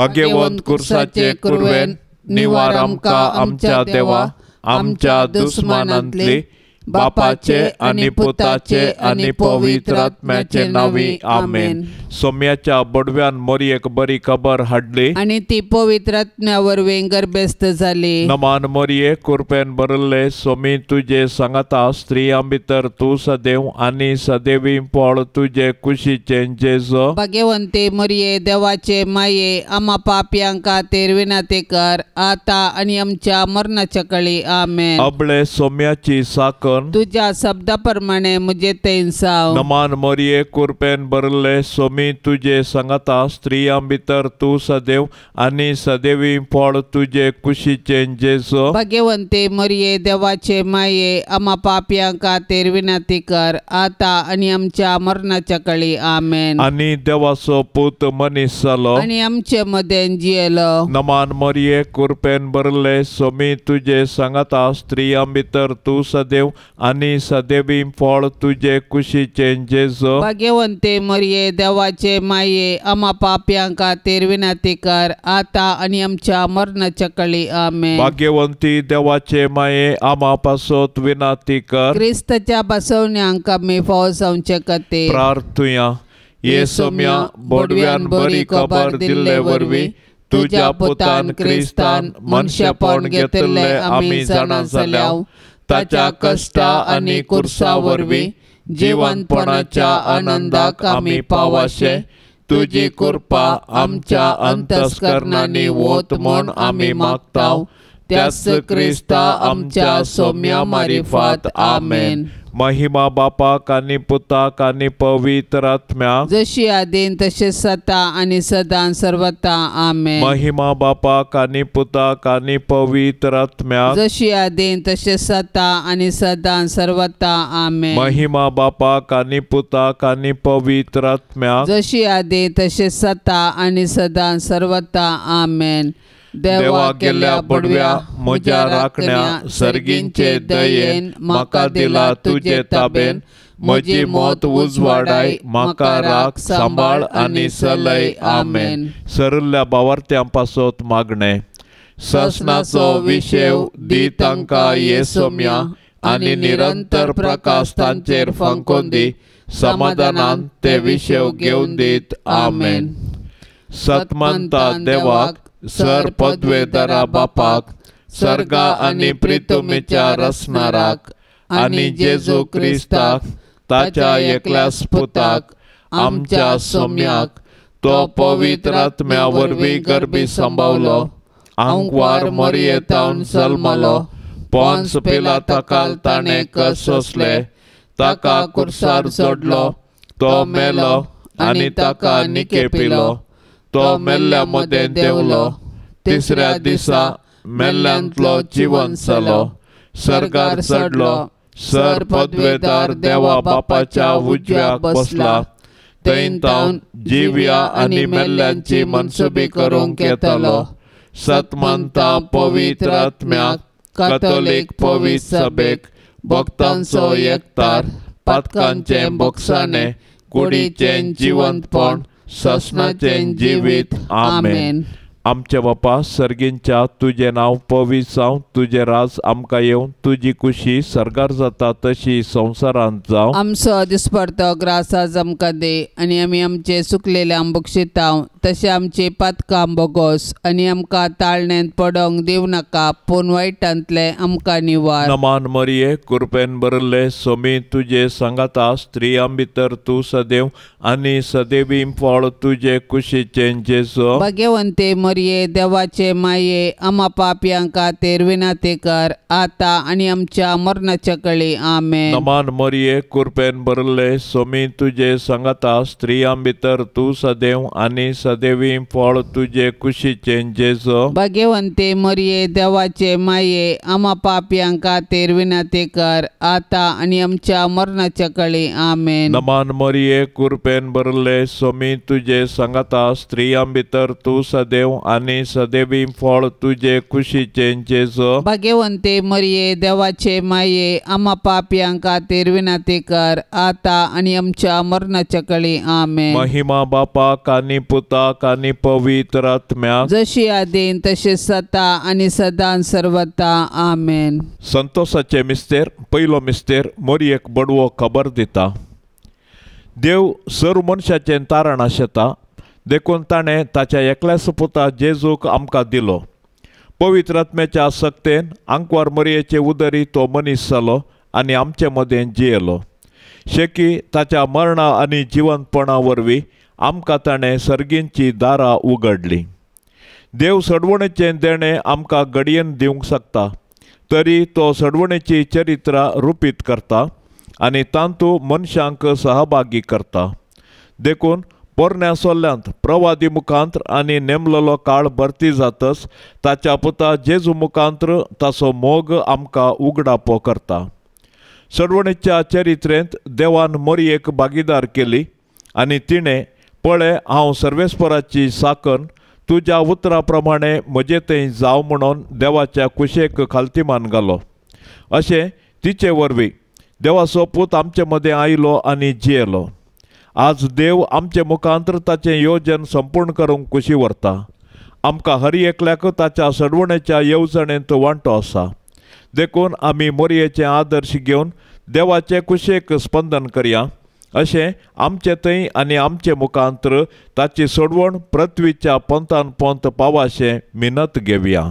भाग्यवंत कुर्साचे कुरवेन निवार आमकां आमच्या देवा आमच्या दुस्मानांतली बापाचे आणि पुताचे आणि पवित्र आत्म्याचे नावी आमेन। सोम्याच्या बडव्यान मोरयेक बरी खबर हाडली आणि ती पवित्र आत्म्यावर गर्भस्थ झाली। नमान मोरये कृपेन भरले सोमी तुझे सांगता स्त्रियां भितर तू सदैव आणि सदैवी फळ तुझे कुशीचे जेजो। भाग्यवंते मोरये देवाचे माये आम्हा पाप्यांक खातीर विनंती कर आता आणि आमच्या मरणाच्या काळी आमेन। अबळे सोम्याची साकन तुझ्या शब्दाप्रमाणे मुझे तेन साव। नमान मोरये कृपेन भरले सोमी तुझे सांगता स्त्रियां भितर तू सदैव आणि सदैवी फळ तुझे कुशीचे जेजो। भाग्यवंते मोरये देवाचे माये आम्हा पाप्यांक खातीर विनंती कर आता आणि आमच्या मरणाच्या काळी आमेन। आणि देवाचो पूत मनीस जालो आणि आमचे मदेन जियेलो। नमान मोरये कृपेन भरले सोमी तुझे सांगता स्त्रियां भितर तू सदैव आणि सदैवी फळ तुझे कुशीचे जेजो। भाग्यवंते मोरये देवाचे माये आम्हा पाप्यांक खातीर विनंती कर आता आणि आमच्या मरणाच्या काळी आमेन। भाग्यवंती देवाचे माये आम्हा पासोत विनंती कर क्रिस्ताच्या बसवण्यांक आमी फवसावचे खातीर प्रार्थुया। ये सोम्या बडव्यान बरी खबर दिल्ले वरवी तुझ्या पुतान क्रिस्तान मनशापण घेतले आमी जाणा जाल्याव ताच्या कष्टा आणि कुर्सा वरवी जीवनपणाच्या आनंदाक आमी पावाशे तुझी कृपा आमच्या अंतस्करणांनी वोत म्हूण आमी मागताव त्याच क्रिस्ता आमच्या सोम्या मारिफात आमेन। महिमा बापाक आणि पुताक आणि पवित्र आत्म्याक जशी आदीन तशें सता आणि सदां सर्वता आमेन। महिमा बापाक आणि पुताक आणि पवित्र आत्म्याक जशी आदीन तशें सता आणि सदां सर्वता आमेन। महिमा बापाक आणि पुताक आणि पवित्र आत्म्याक जशी आदीन तशें सता आणि सदां सर्वता आमेन। देवा गेल्या बडव्या म्हज्या राखण्या सर्गींचे दयेन म्हाका दिला तुझे ताबेन म्हजी मोत उजवाडाय म्हाका राख सांबाळ आणि सलय आमेन। सरल्या भावार्थ्यां पासोत मागणे ससनाचो विशेव दी तांकां ये सोम्या आणि निरंतर प्रकाश तांचेर फंकोन दी समाधानान ते विशेव घेवन दीत आमेन। सतमंता देवाक सर पदवेदारा बापाक सर्गा आणि प्रितुमेच्या रचणाराक आणि जेजू क्रिस्ताक ताच्या एकल्याच पुताक आमच्या सोम्याक तो पवित्र आत्म्या वरवीं गर्भी सांबावलो आंकवार मरयेतावन जल्मलो पोंस पिलाताकाल ताणें कस सोंसले ताका कुर्सार जोडलो तो मेलो आणि ताका निकेपिलो तो मेल्ल्या मदें देंवलो तिसऱ्या दिसा मेल्ल्यांतलो जिवन जालो सर्गार चडलो सर पदवेदार देवा बापाच्या उजव्याक बसला थंय तावन जिव्या आणि मेल्ल्यांची मनसुबी करूंक येतलो। सतमंता पवित्र आत्म्याक कॅथोलिक पवित्र सभेक भक्तांचो एकतार पातकांचे बोगसाणे कुडीचें जिवंतपण ससनाचें जिवीत आमेन। आमचे बापा सर्गींच्या तुझे नाव पवित्र जावं तुझे राज आमकां येवं तुझी कुशी सर्गार जाता तशी संवसारांत जावं। आमचो दिसपडतो ग्रास आज आमकां दे आनी आमी आमचे सुकलेल्यांक बक्षितांव तशें आमची पातकां बोगोस आनी आमकां ताळणेंत पडोंक दिवं नाका पूण वायटांतले आमकां निवार। नमान मरिये कृपेन भरले सोमी तुझे सांगता स्त्रियां भितर तूं सदैव आनी सदैवी फळ तुझे कुशीचे जेजो। भाग्यवंते मरिये देवाचे माये आम्हा पाप्यांक खातीर विनंती कर आता आनी आमच्या मरणाच्या काळी आमेन। नमान मरिये कृपेन भरले सोमी तुझे सांगता स्त्रियां भितर तूं सदैव आनी सदैवी फळ तुझे कुशीचे जेजो। भाग्यवंते मरिये देवाचे माये आम्हा पाप्यांक खातीर विनंती कर आता आनी आमच्या मरणाच्या काळी आमेन। नमान मरिये कृपेन भरले सोमी तुझे सांगता स्त्रियां भितर तूं सदैव आनी सदैवी फळ तुझे कुशीचे जेजो. भाग्यवंते मरिये देवाचे माये आम्हा पापियां खातीर विनंती कर आता आनी आमच्या मरणाच्या काळी आमेन. महिमा बापाक आनी पुताक आनी पवित्र आत्म्याक जशी आदीन तशें सता आनी सदां सर्वता आमेन. संतोषाचे मिस्तेर. पयलो मिस्तेर मरियेक बडवो खबर दिता. देव सर्व मनशाचें तारण आशेता देखून ताणें ताच्या एकल्याच पुता जेजूक आमकां दिलो. पवित्र आत्म्याच्या सक्तेन आंकवार मरियेचे उदरी तो मनीस जालो आनी आमचे मदें जियेलो. शेकी ताच्या मरणा आनी जिवंतपणा वरवीं आमकां ताणें सर्गींची दारां उगडलीं. देव सडवणेचें देणें आमकां घडयेन दिवंक शकता, तरी तो सडवणेची चरित्रां रुपीत करता आनी तांतू मनशांक सहभागी करता. देखून पोरण्या सोल्ल्यांत प्रवादी मुखांत्र आनी नेमलेलो काळ भरती जातच ताच्या पुता जेजू मुखांत्र ताचो मोग आमकां उगडापो करता. सडवणेच्या चरित्रेंत देवान मरियेक भागीदार केली आनी तिणें पळय हांव सर्वेस्पराची साकन तुज्या उतरा प्रमाणे म्हजे थंय जाव म्हणून देवाच्या कुशेक खालतीमान घालो. अशें तिचे वरवीं देवाचो पूत आमचे मदें आयलो आनी जियेलो. आज देव आमचे मुखांत्र ताचें येवजन संपूर्ण करूंक कुशी व्हरता. आमकां हर एकल्याक ताच्या सडवणेच्या येवजणेंत वांटो आसा. देखून आमी मरियेचे आदर्श घेवन देवाचे कुशेक स्पंदन करया. अशें आमचे थंय आनी आमचे मुखांत्र ताची सडवण पृथ्वीच्या पंतान पंत पावाशें मिनत घेवया.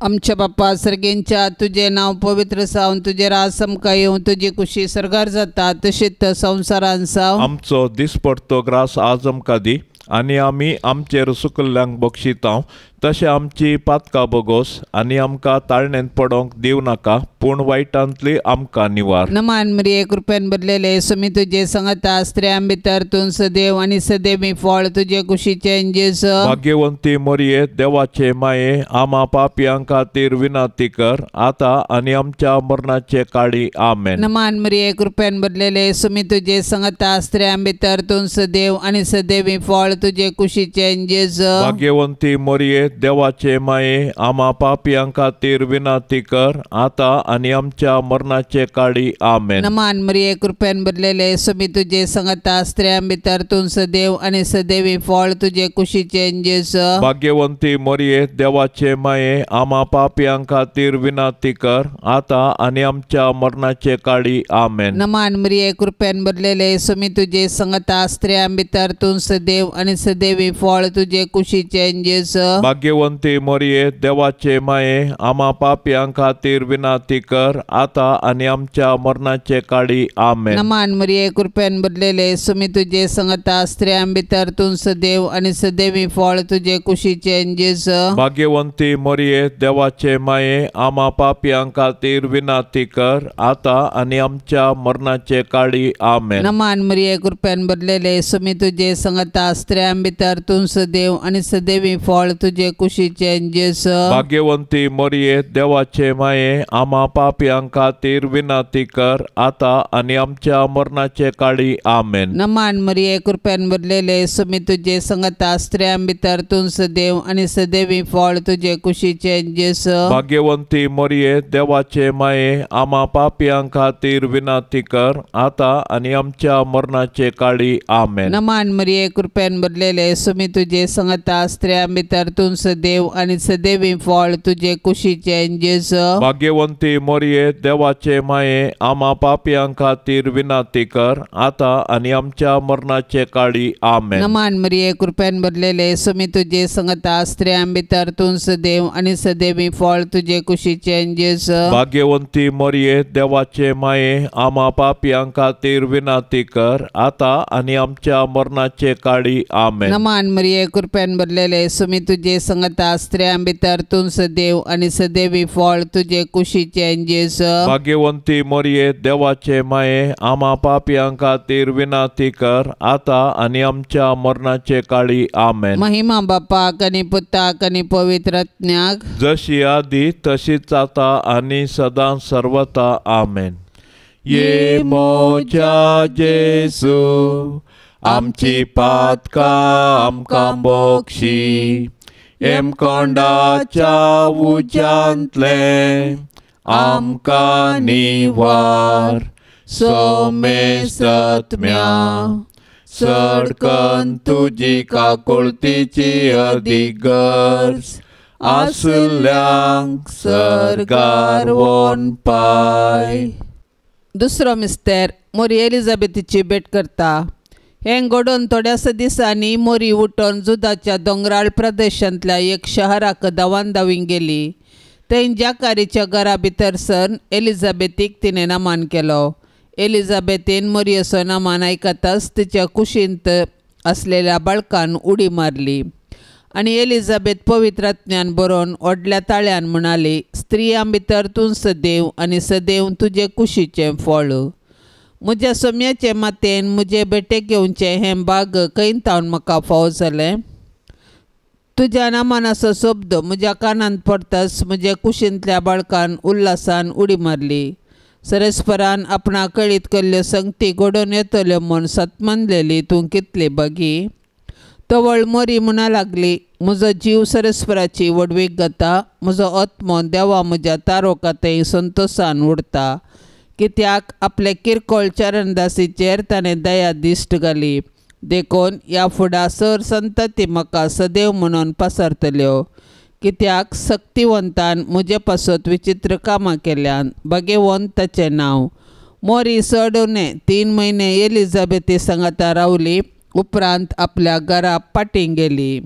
आमच्या बाप्पा सर्गेंच्या तुझे नाव पवित्र जावन तुझे राज आमकां येवं तुजी कुशी सरकार जाता तशीच संवसारान जावं. आमचो दिसपडतो ग्रास आज आमकां दी आनी आमी आमचेर सुकल्ल्यांक बक्षितांव तशें आमची पातकां बोगोस आनी आमकां ताळणेंत पडोंक दिव नाका पूण वायटांतली आमकां निवार. नमान मरिये कृपेन बदलेले सुमी तुजे संगता स्त्रियां भितर तूं सदैव आनी सदैवी फळ तुजे कुशीचे जेजू. भाग्यवंती मरिये देवाचे माये आम्हा पापियां खातीर विनंती कर आता आनी आमच्या मरणाचे काळी आमेन. नमान मरिये कृपेन बदलेले सुमी तुजे संगता स्त्रियां भितर तूं सदैव आनी सदैवी फळ तुजे कुशीचे जेजू. भाग्यवंती मरिये देवाचे माये आम्हा पापियां खातीर विनंती कर आता आनी आमच्या मरणाचे काळी आमेन. नमान मरिये कृपेन बदलेले सुमी तुजे संगता स्त्रियां भितर तूं सदैव आनी सदैवी फळ तुजे कुशीचे जेजू. भाग्यवंती मरिये देवाचे माये आम्हा पापियां खातीर विनंती कर आता आनी आमच्या मरणाचे काळी आमेन. नमान मरिये कृपेन बदलेले सुमी तुजे संगता स्त्रियां भितर तूं सदैव आनी सदैवी फळ तुजे कुशीचे जेजू. भाग्यवंती मरिये देवाचे माये आम्हा पापियां खातीर विनंती कर आता आनी आमच्या मरणाचे काळी आमेन. नमान मरिये कृपेन बदलेले सुमी तुजे संगता स्त्रियां भितर तूं सदैव आनी सदैवी फळ तुजे कुशीचे जेजू. भाग्यवंती मरिये देवाचे माये आम्हा पापियां खातीर विनंती कर आता आनी आमच्या मरणाचे काळी आमेन. नमान मरिये कृपेन बदलेले सुमी तुजे संगता स्त्रियां भितर तूं सदैव आनी सदैवी फळ तुजे कुशीचे जेजू. भाग्यवंती मरिये देवाचे माये आम्हा पापियां खातीर विनंती कर आता आनी आमच्या मरणाचे काळी आमेन. नमान मरिये कृपेन बदलेले सुमी तुजे संगता स्त्रियां भितर तूं सदैव आनी सदैवी फळ तुजे कुशीचे जेजू. भाग्यवंती मरिये देवाचे माये आम्हा पापियां खातीर विनंती कर आता आनी आमच्या मरणाचे काळी आमेन. नमान मरिये कृपेन बदलेले सुमी तुजे संगता स्त्रियां भितर तूं सदैव आनी सदैवी फळ तुजे कुशीचे जेजू. भाग्यवंती मरिये देवाचे माये आम्हा पापियां खातीर विनंती कर आता आनी आमच्या मरणाचे काळी आमेन. नमान मरिये कृपेन बदलेले सुमी तुजे संगता स्त्रियां भितर तूं सदैव आनी सदैवी फळ तुजे कुशीचे जेजू. भाग्यवंती मरिये देवाचे माये आम्हा पापियां खातीर विनंती कर आता आनी आमच्या मरणाचे काळी आमेन. नमान मरिये कृपेन बदलेले सुमी तुजे संगता स्त्रियां भितर तूं सदैव आनी सदैवी फळ तुजे कुशीचे जेजू. भाग्यवंती मरिये देवाचे माये आम्हा पापियां खातीर विनंती कर आता आनी आमच्या मरणाचे काळी आमेन. महिमा बापाक आनी पुताक आनी पवित्र आत्म्याक जशी आदी तशीच आता आनी सदां सर्वता आमेन. ये मोच्या जेजू आमची पातकां आमकां बक्षी हेमखंडाच्या उज्यांतले आमकां निवार. सोमे सत्म्या चडकन तुजी काकुळतीची अदीक गरज आसल्यांक सरकार व्होन पाय. दुसरो मिस्तेर मोरी एलिझाबेथीची भेट करता. हें घडोवन थोड्याच दिसांनी मोरी उठोन जुदाच्या दोंगराळ प्रदेशांतल्या एक शहराक धांवान धांवीन गेली. थंय जाकारीच्या घरा भितर सर एलिझाबेथीक तिणें नमन केलो. एलिझाबेथीन मोरयेचो नमन आयकताच तिच्या कुशींत असलेल्या बाळकान उडी मारली आनी एलिझाबेथ पवित्र आत्म्यान बरोवन व्हडल्या ताळ्यान म्हणाली, स्त्रियां भितर तूं सदैव आनी सदैव तुजे कुशीचें फळ. म्हज्या सोम्याचे मातेन म्हजे बेटेक येवचें हें भाग कैतावन म्हाका फावो जालें. तुज्या नमनाचो शब्द म्हज्या कानांत पडटाच म्हज्या कुशींतल्या बाळकान उल्हासान उडी मारली. सरस्परान आपणा कळीत केल्ल्यो संगती घडोवन येतल्यो म्हूण सतमनलेली तूं कितली बगी. तवळ मोरी म्हणा लागली, म्हजो जीव सरस्पराची वडवीक घाता. म्हजो आत्मो देवा म्हज्या तारोकातय संतोशान उरता. कित्याक आपले किरकोळ चरणदासीचेर ताणें दया दिश्ट घाली. देखून ह्या फुडा सर संतती म्हाका सदैव म्हणून पसरतल्यो. कित्याक शक्तिवंतान म्हजे पासत विचित्र कामां केल्यान. भगेवंत ताचें नांव. मोरी सडूने 3 म्हयने एलिझाबेथी सांगाता रावली. उपरांत आपल्या घरा पाटीं गेली.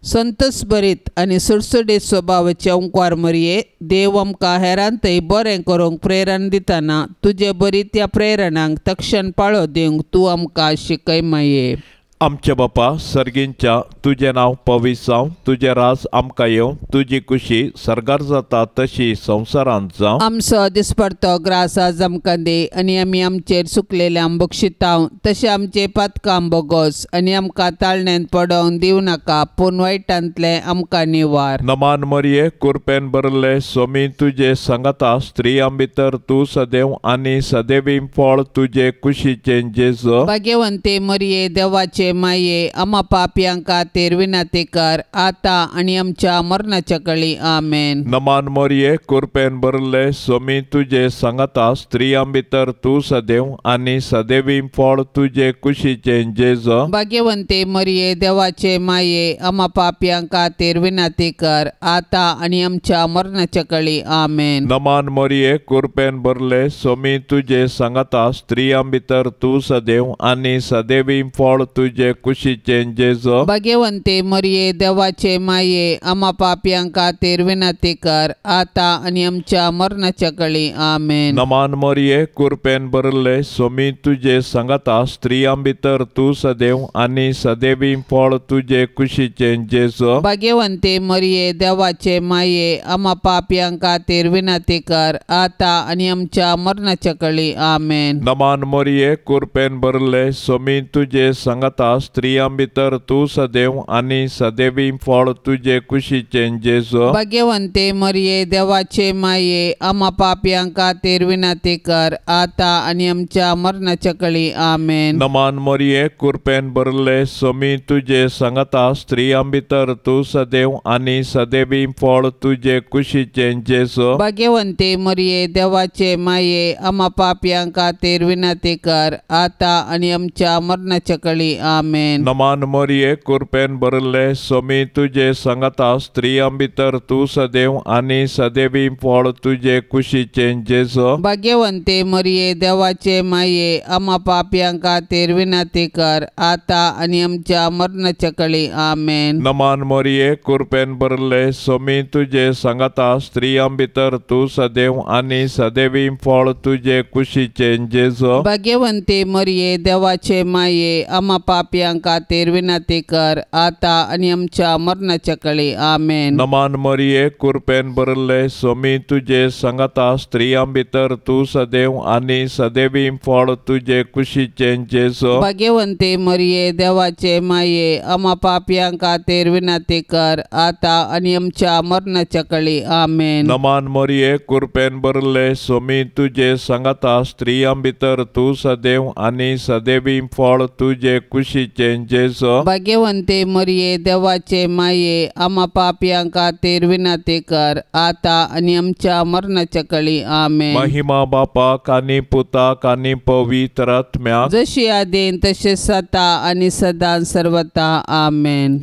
संतोश भरीत आनी सुडसुडीत स्वभावाचे ओंकार मरये, देव आमकां हेरांतय बरें करूंक प्रेरण दितना तुजे बरीत ह्या प्रेरणांक तक्षण पाळो दिवंक तूं आमकां शिकय माये. आमचे बापा सर्गींच्या तुजें नांव पवित्र जावं. तुजें राज आमकां येवं. तुजी खुशी सरगार जाता तशी संवसारांत जावं. आमचो दिसपडतो ग्रास आज आमकां दे आनी आमी आमचेर चुकलेल्यांक बक्षितांव. तशें आमचे पातकां बोगोस आनी आमकां ताळण्यांत पडोवंक दिवं नाका, पूण वायटांतले आमकां निवार. नमान मरये कुरपेन बरले सोमी तुजे सांगाता. स्त्रियां भितर तूं सदैव आनी सदैवी फळ तुजे कुशीचें जेजो. भाग्यवंते मरये देवाचे माये, आम्हा पापयांक खातीर विनंती कर, आतां आनी आमच्या मरणाच्या कळी. आमेन. नमान मरये कुरपेन बरले सोमी तुजे सांगाता. स्त्रियां भितर तूं सदैव आनी सदैवी फळ तुजे कुशीचें जेजो. भाग्यवंते मरये देवाचे माये, आम्हा पापयांक खातीर विनंती कर, आतां आनी आमच्या मरणाच्या कळी. आमेन. नमान मरये कुरपेन बरले सोमी तुजे सांगाता. स्त्रियां भितर तूं सदैव आनी सदैवी फळ तुजे कुशीचें जेजो. भाग्यवंते मरये देवाचे माये, आम्हा पापयांक खातीर विनंती कर, आतां आनी आमच्या मरणाच्या कळी. आमेन. नमान मरये कुरपेन बरले सोमी तुजे सांगाता. स्त्रियां भितर तूं सदैव आनी सदैवी फळ तुजे कुशीचें जेजो. भाग्यवंते मरये देवाचे माये, आम्हा पापयांक खातीर विनंती कर, आतां आनी आमच्या मरणाच्या कळी. आमेन. नमान मरये कुरपेन बरले सोमी तुजे सांगाता. स्त्रियां भितर तूं सदैव आनी सदैवी फळ तुजे कुशीचें जेजो. भाग्यवंते मरये देवाचे माये, आम्हा पापयांक खातीर विनंती कर, आतां आनी आमच्या मरणाच्या कळी. आमेन. नमान मरये कुरपेन बरले सोमी तुजे सांगाता. स्त्रियां भितर तूं सदैव आनी सदैवी फळ तुजे कुशीचें जेजो. भाग्यवंते मरये देवाचे माये, आम्हा पापयांक खातीर विनंती कर, आतां आनी आमच्या मरणाच्या कळी. आमेन. नमान मरये कुरपेन बरले सोमी तुजे सांगाता. स्त्रियां भितर तूं सदैव आनी सदैवी फळ तुजे कुशीचें जेजो. भाग्यवंते मरये देवाचे माये, आम्हा पापयांक खातीर विनंती कर, आतां आनी आमच्या मरणाच्या कळी. आमेन. नमान मरये कुरपेन बरले सोमी तुजे सांगाता. स्त्रियां भितर तूं सदैव आनी सदैवी फळ तुजे कुशीचें जेजो. भाग्यवंते मरये देवाचे माये, आम्हा पापयांक खातीर विनंती कर, आतां आनी आमच्या मरणाच्या कळी. आमेन. नमान मरये कुरपेन बरले सोमी तुजे सांगाता. स्त्रियां भितर तूं सदैव आनी सदैवी फळ तुजे कुशीचें जेजो. भाग्यवंते मरये देवाचे माये, आम्हा पापयांक खातीर विनंती कर, आतां आनी आमच्या मरणाच्या कळी. आमेन. नमान मरये कुरपेन बरले सोमी तुजे सांगाता. स्त्रियां भितर तूं सदैव आनी सदैवी फळ तुजे कुशी कुशीचे जेजो भाग्यवंते मरिये देवाचे माये आम्हा पापियां खातीर विनंती कर आता आणि आमच्या मरणाच्या काळी आमेन. महिमा बापाक आनी पुताक आनी पवित्र आत्म्याक जशी आदीन तशेंच आता आणि सदां सर्वता आमेन.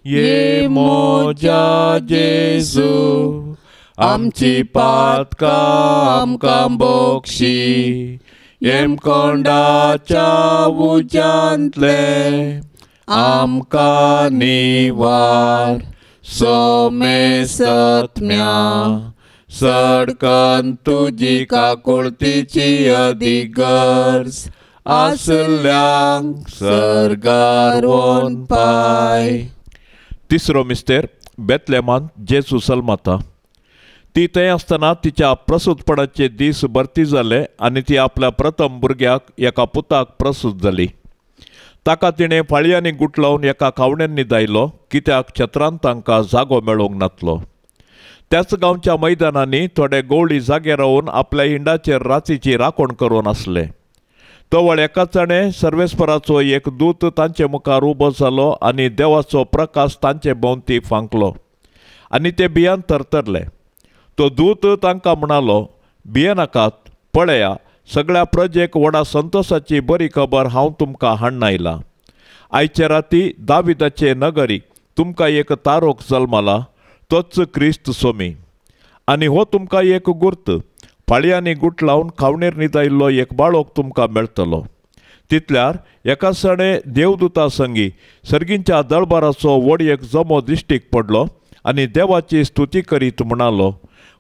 ये मोजा जेजू आमची पातकां आमकां बोक्षी येम कोंडाच्या उज्यांतले आमकां निवार सोमे सत्म्या सडकन तुजी काकुळतीची अधिगर्ज आसल्यांक सर्गार वोन पाय. तिसरो मिस्तेर बेतलेमांत जेजू जल्मता. ती थंय आसतना तिच्या प्रसूतपणाचे दीस भरती जाले आनी ती आपल्या प्रथम भुरग्याक एका पुताक प्रसूत जाली. ताका तिणें फाळयांनी गुटलावन एका खावण्यांनी दायलो कित्याक छत्रांत तांकां जागो मेळोंक नासलो. त्याच गांवच्या मैदानांनी थोडे गवळी जागे रावन आपल्या हिंडाचेर रातीची राखण करून आसले. तोवळ एकाच जाणें सर्वेस्पराचो एक दूत तांचे मुखार उबो जालो आनी देवाचो प्रकाश तांचे भोंवती फांकलो आनी ते भियान तरतरले. तो दूत तांकां म्हणालो, भियेनाकात, पळया सगळ्या प्रजेक व्हडा संतोशाची बरी खबर हांव तुमकां हाडून आयलां. आयचे राती दाविदाचे नगरी तुमकां एक तारोक जल्मला, तोच क्रिस्त सोमी. आनी हो तुमकां एक गुर्त, फाळयांनी गुट लावन खावणेर न्हिदायिल्लो एक बाळोक तुमकां मेळटलो. तितल्यार एका सणे देवदूता संगी सर्गींच्या दळबाराचो व्हड एक जमो दिश्टीक पडलो आनी देवाची स्तुती करीत म्हणालो,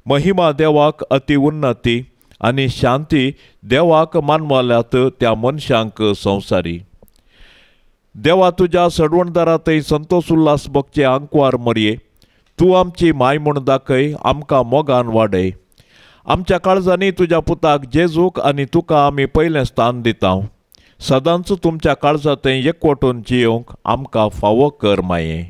महिमा देवाक अति उन्नती आनी शांती देवाक मानवाल्यात त्या मनशांक संवसारी. देवा तुज्या सडवणदारांतय संतोष उल्हास भोगचे आंकवार मरये, तूं आमची माय म्हूण दाखय, आमकां मोगान वाडय. आमच्या काळजांनी तुज्या पुताक जेजूक आनी तुका आमी पयलें स्थान दिता. सदांच तुमच्या काळजांतय एकवटून जियोंक आमकां फावो कर माये.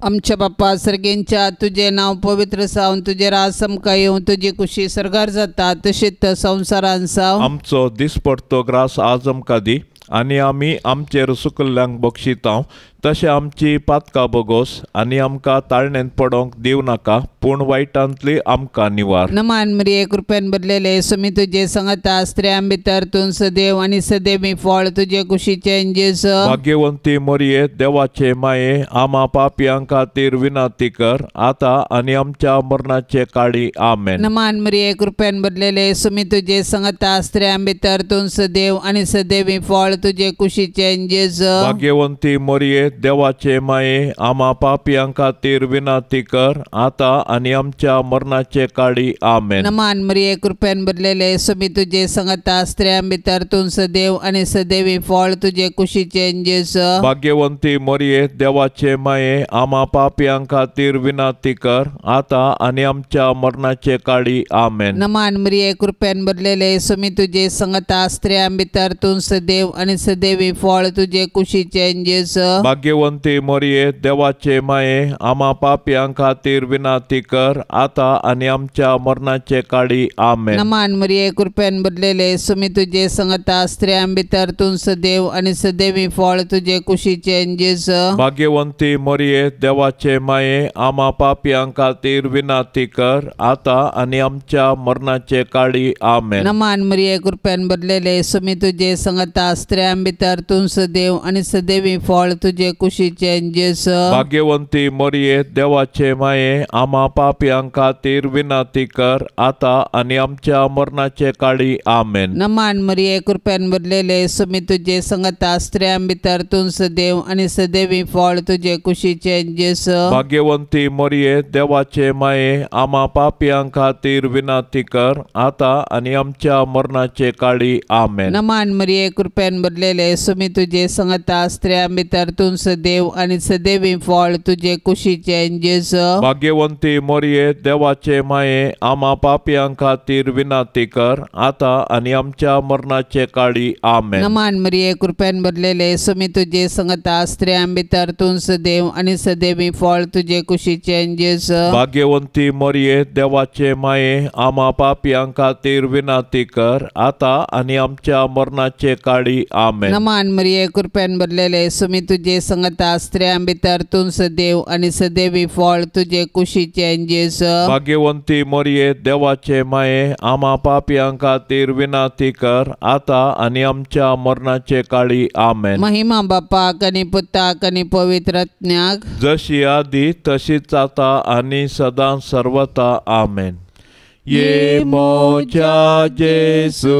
आमच्या बाप्पा सर्गेंच्या तुझे नाव पवित्र जावन तुझे रास आमकां येवं, तुजी कुशी सरगार जाता तशीच संवसारान जावं. आमचो दिसपडतो ग्रास आज आमकां दी आनी आमी आमचेर सुकल्ल्यांक बक्षितांव, तशें आमची पातकां बोगोस आनी आमकां ताळणेंत पडोंक दिव नाका, पूण वायटांतली आमकां निवार. नमान मरिये कृपेन बदलेले सुमी तुजे सांगता स्त्रियां भितर तूं सदैव आनी सदैवी फळ तुजे कुशीचे जेजू. भाग्यवंती मरिये देवाचे माये आम्हा पापियां खातीर विनंती कर आता आनी आमच्या मरणाचे काळी आमेन. नमान मरिये कृपेन बदलेले सुमी तुजे सांगता स्त्रियां भितर तूं सदैव आनी सदैवी फळ तुजे कुशीचे जेजू. भाग्यवंती मरिये देवाचे माये आम्हा पापियां खातीर विनंती कर आता आनी आमच्या मरणाचे काळी आमेन. नमान मरिये कृपेन बदलेले सुमी तुजे सांगता स्त्रियां भितर तूं सदैव आनी सदैवी फळ तुजे कुशीचे जेजू. भाग्यवंती मरिये देवाचे माये आम्हा पापियां खातीर विनंती कर आता आनी आमच्या मरणाचे काळी आमेन. नमान मरिये कृपेन बदलेले सुमी तुजे सांगता स्त्रियां भितर तूं सदैव आनी सदैवी फळ तुजे कुशीचे जेजू. भाग्यवंती मरिये देवाचे माये आम्हा पापियां खातीर विनंती कर आता आनी आमच्या मरणाचे काळी आमेन. नमान मरिये कृपेन बदलेले सुमी तुजे सांगता स्त्रियां भितर तूं सदैव आनी सदैवी फळ तुजे कुशीचे जेजू. भाग्यवंती मरिये देवाचे माये आम्हा पापियां खातीर विनंती कर आता आनी आमच्या मरणाचे काळी आमेन. नमान मरिये कृपेन बदलेले सुमी तुजे सांगता स्त्रियां भितर तूं सदैव आनी सदैवी फळ तुजे कुशीचे जेजू. भाग्यवंती मरिये देवाचे माये आम्हा पापियां खातीर विनंती कर आता आनी आमच्या मरणाचे काळी आमेन. नमान मरिये कृपेन बदलेले सुमी तुजे सांगता स्त्रियां भितर तूं सदैव आनी सदैवी फळ तुजे कुशीचे जेजू. भाग्यवंती मरिये देवाचे माये आम्हा पापियां खातीर विनंती कर आता आनी आमच्या मरणाचे काळी आमेन. नमान मरिये कृपेन बदलेले सुमी तुजे सांगता स्त्रियां भितर तूं सदैव आणि सदैवी फळ तुझे कुशीचे जेजू. भाग्यवंती मोरये, देवाचे माये, आम्हा पापियां खातीर विनाती कर, आता आणि आमच्या मरणाचे काळी. आमेन. नमान मरिये, कृपेन भरलेले, सुमी तुझे संगता स्त्रियां भितर तू सदैव आणि सदैवी फळ तुझे कुशीचे जेजू. भाग्यवंती मोरये, देवाचे माये, आम्हा पापियां खातीर विनाती कर, आता आणि आमच्या मरणाचे काळी. आमेन. नमान मरिये, कृपेन भरलेले, सुमी तुझे संगता स्त्रियां भितर तू सदैव आणि सदैवी फळ तुझे कुशीचे जेजू. भाग्यवंती मोरये, देवाचे माये, आम्हा पापियां खातीर विनाती कर, आता आणि आमच्या मरणाचे काळी. आमेन. महिमा बापाक आणि पुताक आणि पवित्र आत्म्याक, जशी आधी तशीच आता आणि सदा सर्वता. आमेन. ये मोच्या जेसू,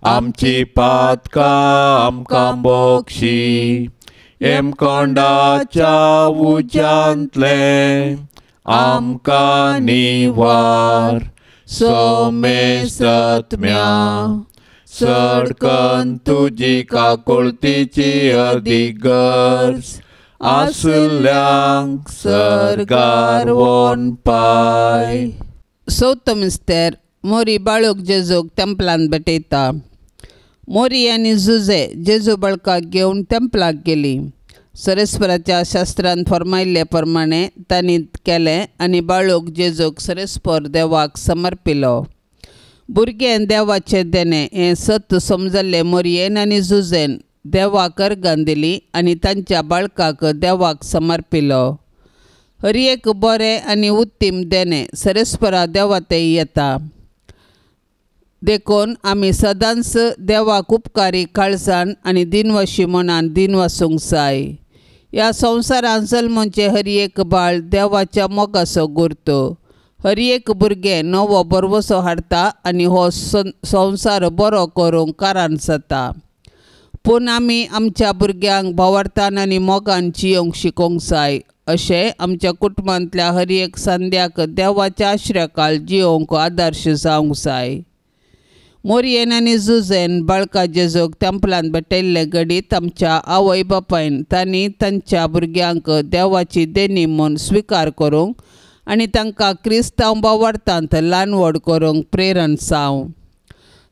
आमची पातका आमकां बोक्षी, एम कोंडाच्या उज्यांतले आमकां निवार, सोमे सत्म्या सडकन तुजी काकुळतीची अधिगर्ज, आसल्यांक सरगार वोन पाय. चवथो मिस्तेर, मोरी बाळूक जेजूक तेंपलांत भेटयता. मोरी आनी जुजे जेजू बाळकाक घेवन तेंपलाक गेली. सरेस्पराच्या शास्त्रांत फर्मायिल्ले प्रमाणे तांणी केलें आनी बाळूक जेजूक सरेस्पर देवाक समर्पिलो. भुरगें देवाचें देणें हें सत समजल्ले मोरयेन आनी जुजेन देवाक अर्गां दिली आनी तांच्या बाळकाक देवाक समर्पिलो. हर एक बरें आनी उत्तीम देणें सरेस्परा देवातेय येता. देखून आमी सदांच देवाक उपकारी काळजान आनी दिनवशी मनान दिन वासूंक जाय. ह्या संवसारांत जल्मचे हर एक बाळ देवाच्या मोगाचो गुर्तो. हर एक भुरगें नवो बरवसो हाडटा आनी हो संवसार बरो करूंक कारण जाता. पूण आमी आमच्या भुरग्यांक भावार्थान आनी मोगान जियोंक शिकोवंक जाय. अशें आमच्या कुटुंबांतल्या हर एक संद्याक देवाच्या आश्रयाखाल जियोंक आदर्श जावंक जाय. मोरयेन आनी जुजेन बाळका जेजूक तेंपलांत भेटयल्ले घडीत आमच्या आवय बापायन तांणी तांच्या भुरग्यांक देवाची देणी म्हूण स्विकार करूंक आनी तांकां क्रिस्तांव भावार्थांत ल्हान व्हड करूंक प्रेरण जावं.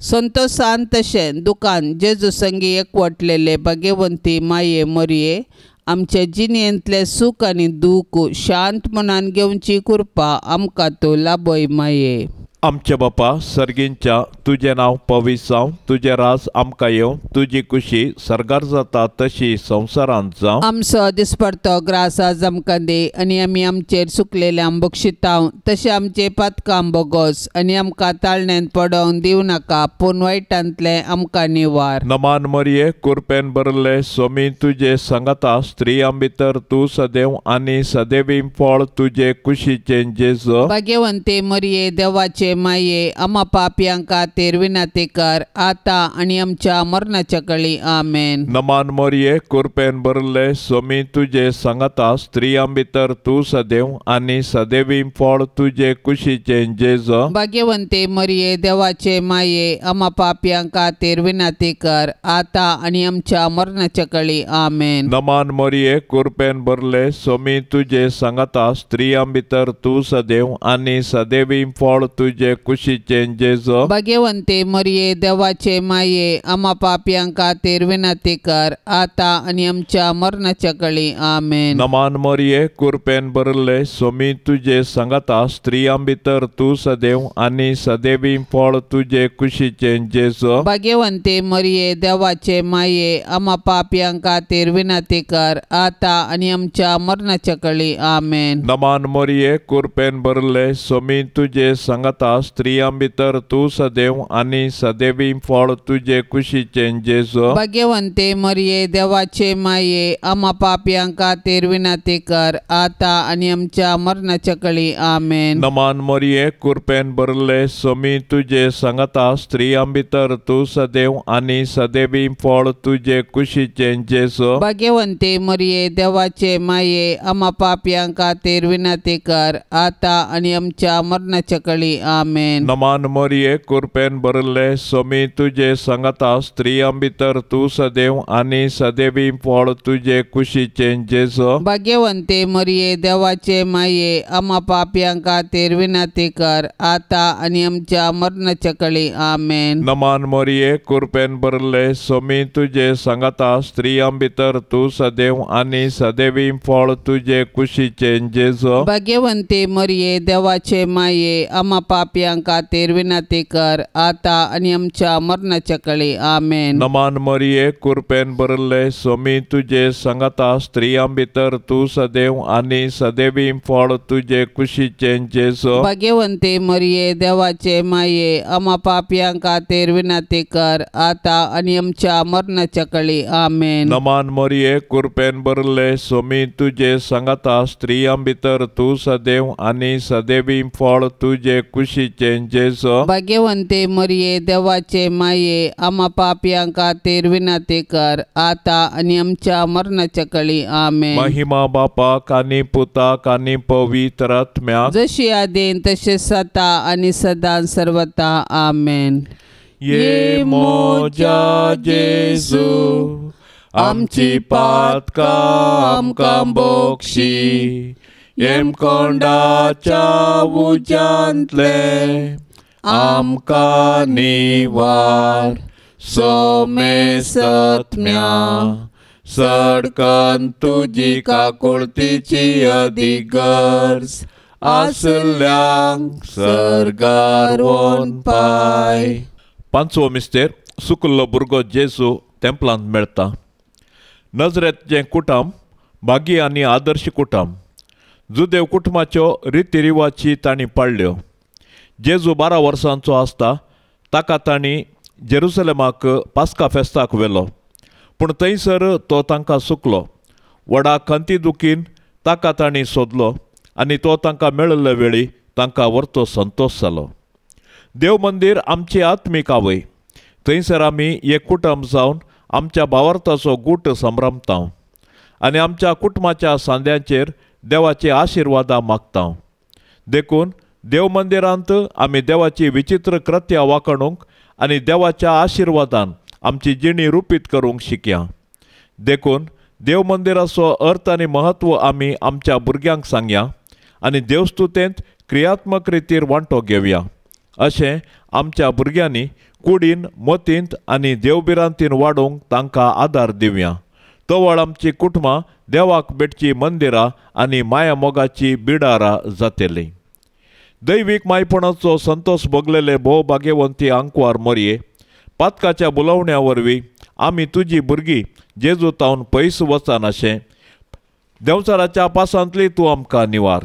संतोशान तशें दुखान जेजू संगी एकवटलेले भाग्यवंती माये मोरये, आमचे जिणेंतले सूख आनी दूख शांत मनान घेवची कृपा आमकां तूं लाबय माये. आमचे बापा सर्गींच्या, तुझे नाव पवित्र जावं, तुझे राज आमकां येवं, तुजी खुशी सरगार जाता तशी संवसारांत जावं. आमचो दिसपडतो ग्रास आज आमकां दे आनी आमी आमचेर चुकलेल्यांक बक्षितांव, तशें आमचे पातकां बोगोस आनी आमकां ताळण्यांत पडोवंक दिवं नाका, पूण वायटांतले आमकां निवार. नमान मरिये, कृपेन भरले, सोमी तुजे संगता स्त्रियां भितर तूं सदैव आनी सदैवी फळ तुजे कुशीचे जेजू. भाग्यवंते मरिये, देवाचे माये, आम्हा पापियां खातीर विनाती कर, आता आनी आमच्या मरणाच्या काळी. आमेन. नमान मरिये, कृपेन भरले, सोमी तुजे संगता स्त्रियां भितर तूं सदैव आनी सदैवी फळ तुजे कुशीचे जेजू. भाग्यवंते मरिये, देवाचे माये, आम्हा पापियां खातीर विनाती कर, आता आनी आमच्या मरणाच्या काळी. आमेन. नमान मरिये, कृपेन भरले, सोमी तुजे संगता स्त्रियां भितर तूं सदैव आनी सदैवी फळ तुजे कुशीचे जेजू. भाग्यवंते मरिये, देवाचे माये, आम्हा पापियां खातीर विनाती कर, आता आनी आमच्या मरणाच्या काळी. आमेन. नमान मरिये, कृपेन भरले, सोमी तुजे संगता स्त्रियां भितर तूं सदैव आनी सदैवी फळ तुजे कुशीचे जेजू. भाग्यवंते मरिये, देवाचे माये, आम्हा पापियां खातीर विनाती कर, आता आनी आमच्या मरणाच्या काळी. आमेन. नमान मरिये, कृपेन भरले, सोमी तुजे संगता स्त्रियां भितर तूं सदैव आनी सदैवी फळ तुजे कुशीचे जेजू. भाग्यवंते मरिये, देवाचे माये, आम्हा पापियां खातीर विनाती कर, आता आनी आमच्या मरणाच्या काळी. आमेन. नमान मरिये, कृपेन भरले, सोमी तुजे संगता स्त्रियां भितर तूं सदैव आनी सदैवी फळ तुजे कुशीचे जेजू. भाग्यवंते मरिये, देवाचे माये, आम्हा पापियां खातीर विनाती कर, आता आनी आमच्या मरणाच्या काळी. आमेन. नमान मरिये कृपेन भरले स्वामी तुझे सांगता स्त्रियां भितर तू सदैव आणि सदैवी फळ तुझे कुशीचे जेजो. भाग्यवंते मरिये देवाचे माये आम्हा पापियां खातीर विनंती कर आता आणि आमच्या मरणाच्या काळी आमेन. नमान मरिये कृपेन भरले स्वामी तुझे सांगता स्त्रियां भितर तू सदैव आणि सदैवी फळ तुझे कुशीचे जेजो. भाग्यवंते मरिये देवाचे माये आम्हा पापियां खातीर विनंती कर आता आणि आमच्या मरणाच्या काळी आमेन. नमान मरिये कृपेन भरले स्वामी तुझे सांगता स्त्रियां भितर तू सदैव आणि सदैवी फळ तुझे कुशीचे जेजो. भाग्यवंते मरिये देवाचे माये आम्हा पापियां खातीर विनंती कर आता आणि आमच्या मरणाच्या काळी आमेन. नमान मरिये कृपेन भरले स्वामी तुझे सांगता स्त्रियां भितर तू सदैव आणि सदैवी फळ तुझे कुशीचे जेजो. भाग्यवंते मरिये देवाचे माये आम्हा पापियां खातीर विनंती कर आता आणि आमच्या मरणाच्या काळी आमेन. महिमा बापाक आणि पुताक आणि पवित्र आत्म्याक जशी आदीन तसे सता आणि सदां सर्वता आमेन. ये मोजा जेजू आमची पातका आमकां बोक्षी येम कोंडाच्या उज्यांतले आमकां निवार सोमे सत्म्या सडकन तुजी काकुळतीची अधिगर्ज आसल्यांक सर्गार वोन पाय. पांचवो मिस्तेर सुकल्लो भुरगो जेजू तेंपलांत मेळटा. नजरेंतचें कुटुंब भागी आनी आदर्श कुटुंब. जुदेव कुटुंबाच्यो रितीरिवाजी तांणी पाळल्यो. जेजू 12 वर्सांचो आसता ताका तांणी जेरुसलेमाक पास्का फेस्ताक व्हेलो, पूण थंयसर तो तांकां सुकलो. व्हडा खंती दुखीन ताका तांणी सोदलो आनी तो तांकां मेळिल्ले वेळी तांकां व्हरतो संतोश जालो. देव मंदीर आमची आत्मीक आवय. थंयसर आमी एक कुटुंब जावन आमच्या भावार्थाचो गूट संभ्रमता आनी आमच्या कुटुंबाच्या सांद्यांचेर देवाची आशिर्वादां मागता. देखून देव मंदिरांत आमी देवाची विचित्र कृत्यां वाखणूंक आनी देवाच्या आशिर्वादान आमची जिणी रुपीत करूंक शिकया. देखून देव मंदिराचो अर्थ आनी महत्व आमी आमच्या भुरग्यांक सांगया आनी देवस्तुतेंत क्रियात्मक रितीर वांटो घेवया. अशें आमच्या भुरग्यांनी कुडीन मतींत आनी देवबिरांतीन वाडोवंक तांकां आदार दिवया. तवळ आमची कुटुंबां देवाक भेटची मंदिरां आनी माया मोगाची बिडारां जातलीं. दैवीक मायपणाचो संतोश भोगलेले भोव भाग्यवंती आंकवार मोरये, पातकाच्या बुलावण्या वरवीं आमी तुजी भुरगीं जेजू तावन पयस वचनाशें देंवचाराच्या पासांतली तूं आमकां निवार.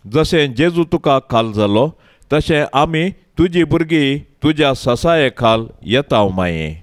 जशें जेजू तुका खाल जालो तशें आमी तुजी भुरगीं तुज्या ससाये खाल येता माये.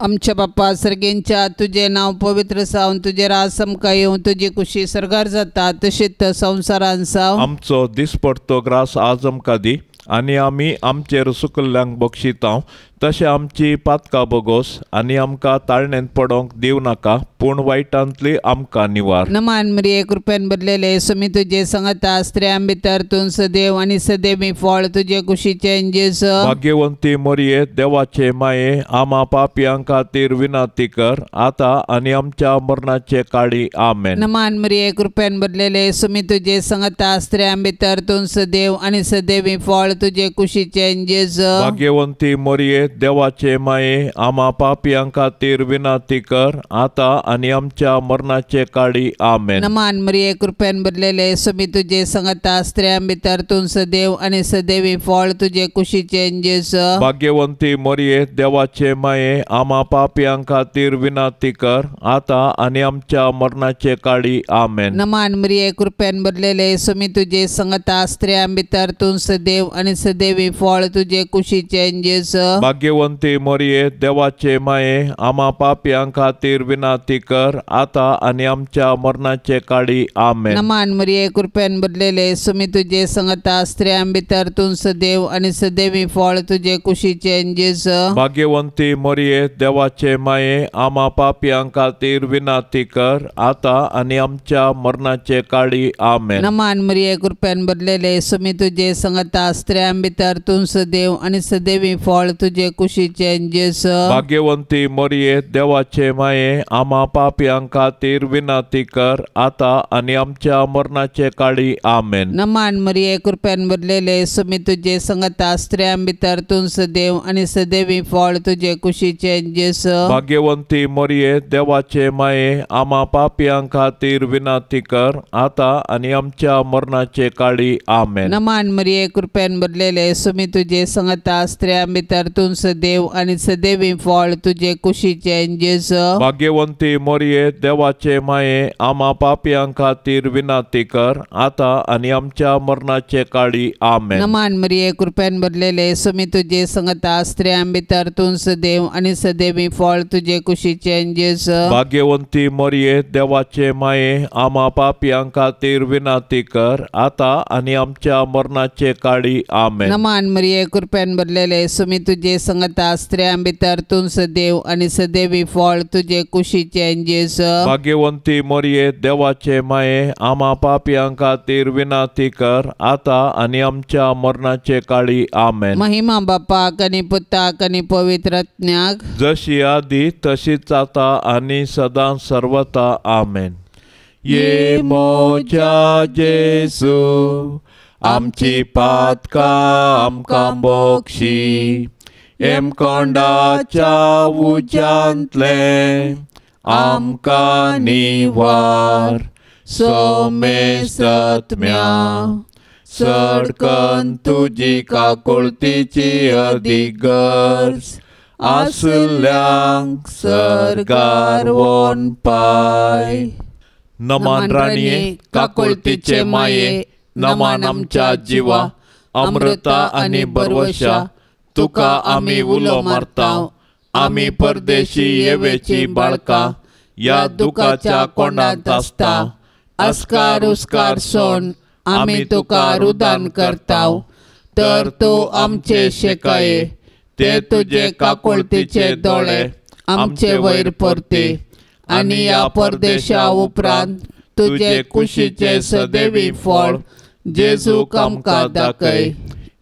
आमच्या बाप्पा सर्गेंच्या तुझे नाव पवित्र जावन तुझे रास आमकां येवं तुजी कुशी सरगार जाता तशीच संवसारान जावं. आमचो दिसपडतो ग्रास आज आमकां दी आनी आमी आमचेर सुकल्ल्यांक बक्षिता तशें आमची पातकां बोगोस आनी आमकां ताळणेंत पडोंक दिव नाका पूण वायटांतली आमकां निवार. नमान मरिये कृपेन भरलेले सुमी तुजे सांगता स्त्रियां भितर तूं सदैव आनी सदैवी फळ तुजे कुशीचे जेजू. भाग्यवंती मोरये देवाचे माये आमा पापियां खातीर विनंती कर आता आनी आमच्या मरणाचे काळी आमेन. नमान मरिये कृपेन भरलेले सुमी तुजे सांगता स्त्रियां भितर तूं सदैव आनी सदैवी फळ तुजे कुशीचे जेजू. भाग्यवंती मोरये देवाचे माये आमा पापियां खातीर विनंती कर आता आनी आमच्या मरणाचे काळी आमेन. नमान मरिये कृपेन भरलेले सुमी तुजे सांगता स्त्रियां भितर तूं सदैव आनी सदैवी फळ तुजे कुशीचे जेजू. भाग्यवंती मोरये देवाचे माये आमा पापियां खातीर विनंती कर आता आनी आमच्या मरणाचे काळी आमेन. नमान मरिये कृपेन भरलेले सुमी तुजे सांगता स्त्रियां भितर तूं सदैव आनी सदैवी फळ तुजे कुशीचे जेजू. भाग्यवंती मरिये देवाचे माये आम्हा पापियां खातीर विनाती कर आता आणि आमच्या मरणाचे काळी आमेन. नमान मरिये कृपेन भरलेले सुमी तुझे संगता स्त्रियां भितर तू सदैव आणि सदैवी फळ तुझे कुशीचे जेस. भाग्यवंती मरिये देवाचे माये आम्हा पापियां खातीर विनाती कर आता आणि आमच्या मरणाचे काळी आमेन. नमान मरिये कृपेन भरलेले सुमी तुझे संगता स्त्रियां भितर तू सदैव आणि सदैवी फळ तुझे कुशीचे जेस. भाग्यवंती मरिये देवाचे माये आम्हा पापियां खातीर विनाती कर आता आणि आमच्या मरणाचे काळी आमेन. नमान मरिये कृपेन भरलेले सुमी तुझे संगता स्त्रियां भितर तू सदैव आणि सदैवी फळ तुझे कुशीचे जेस. भाग्यवंती मरिये देवाचे माये आम्हा पापियां खातीर विनाती कर आता आणि आमच्या मरणाचे काळी आमेन. नमान मरिये कृपेन भरलेले सुमी तुझे संगता स्त्रियां भितर तू सदैव आणि सदैवी फळ तुझे कुशीचे जेस. भाग्यवंती मरिये देवाचे माये आम्हा पापियां खातीर विनाती कर आता आणि आमच्या मरणाचे काळी आमेन. नमान मरिये कृपेन भरलेले सुमी तुझे संगता स्त्रियां भितर तू सदैव आणि सदैवी फळ तुझे कुशीचे जेस. भाग्यवंती मरिये देवाचे माये आम्हा पापियां खातीर विनाती कर आता आणि आमच्या मरणाचे काळी आमेन. नमान मरिये कृपेन भरलेले सुमी तुझे संगता स्त्रियां भितर तू सदैव आणि सदैवी फळ तुझे कुशीचे जेस. भाग्यवंती मरिये देवाचे माये आम्हा पापियां खातीर विनाती कर आता आणि आमच्या मरणाचे काळी आमेन. महिमा बापाक आणि पुताक आणि पवित्रत्म्याक जशी आधी तशीच आता आणि सदा सर्वता आमेन. ये मोच्या जेसू आमची पातका आमकां बोक्षी एम कोंडाच्या उज्यांतले आमकां निवार सोमे सत्म्या सडकन तुजी काकुळतीची अधिगर्ज आसल्यांक सरगार वोन पाय. नमान राणीये काकुळतीचे माये नमान आमच्या जिवा अमृता आणि बरवशा तुका आमी उलो मारताव. आमी परदेशी येवेची बाळका या दुखाच्या कोंडांत आसता. अस्कार उस्कार सोन आमी तुका रुदान करताव. तर तूं आमचे शेकाये ते तुझे काकुळतीचे दोळे आमचे वयर परते आणि या परदेशा उपरांत तुझे कुशीचे सदैवी फळ जेजूक आमकां दाखय.